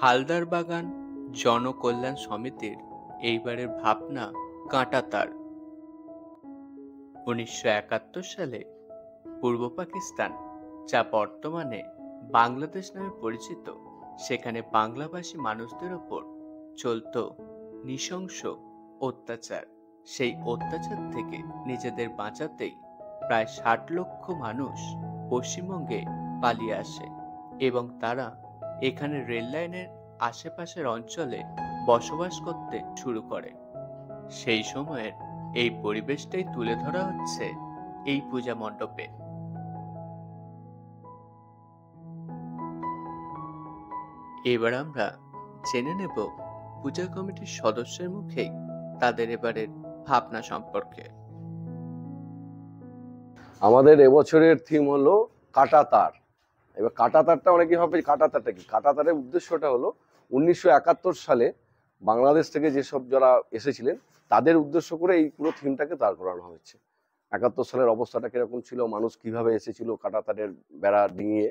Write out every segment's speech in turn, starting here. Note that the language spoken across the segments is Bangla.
হালদার বাগান জনকল্যাণ সমিতির এইবারের ভাবনা কাঁটাতার। 1971 সালে পূর্ব পাকিস্তান, যা বর্তমানে বাংলাদেশ নামে পরিচিত, সেখানে বাংলাভাষী মানুষদের ওপর চলত নৃশংস অত্যাচার। সেই অত্যাচার থেকে নিজেদের বাঁচাতেই প্রায় 60 লক্ষ মানুষ পশ্চিমবঙ্গে পালিয়ে আসে এবং তারা এখানে রেল লাইনের আশেপাশের অঞ্চলে বসবাস করতে শুরু করে। সেই সময়ের এই পরিবেশটাই তুলে ধরা হচ্ছে এই পূজা মণ্ডপে। এবার আমরা জেনে নেব পূজা কমিটির সদস্যের মুখেই তাদের এবারের ভাবনা সম্পর্কে। আমাদের এবছরের থিম হলো কাঁটাতার। এবার কাঁটাতারটা অনেকে ভাবে কাঁটাতারটা কি। কাঁটাতারের উদ্দেশ্যটা হলো 1971 সালে বাংলাদেশ থেকে যেসব যারা এসেছিলেন তাদের উদ্দেশ্য করে এই পুরো থিমটাকে দাঁড় করানো হয়েছে। 71 সালের অবস্থাটা কিরকম ছিল, মানুষ কিভাবে এসেছিল কাঁটাতারের বেড়া ডিঙিয়ে,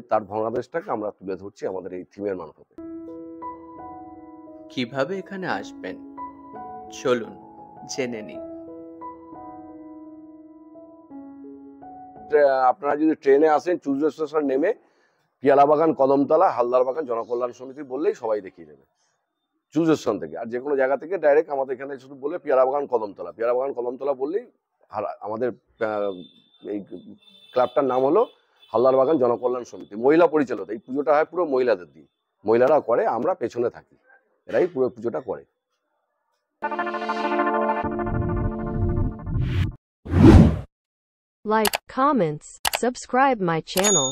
তার ভগ্নাদেশটাকে আমরা তুলে ধরছি আমাদের এই থিমের মারফতে। কিভাবে এখানে আসবেন চলুন জেনে নিই। আপনারা যদি ট্রেনে আসেন চুজ স্টেশন নেমে পিয়ালা বাগান কদমতলা হালদার বাগান জনকল্যাণ সমিতি বললেই সবাই দেখিয়ে দেবে চুজ স্টেশন থেকে। আর যে কোনো জায়গা থেকে ডাইরেক্ট আমাদের এখানে শুধু বলে পিয়ালা বাগান কদমতলা বললেই আমাদের এই ক্লাবটার নাম হলো হালদার বাগান জনকল্যাণ সমিতি, মহিলা পরিচালিত। এই পুজোটা হয় পুরো মহিলাদের দিয়ে, মহিলারা করে, আমরা পেছনে থাকি, এরাই পুরো পুজোটা করে। Like, comments, subscribe my channel.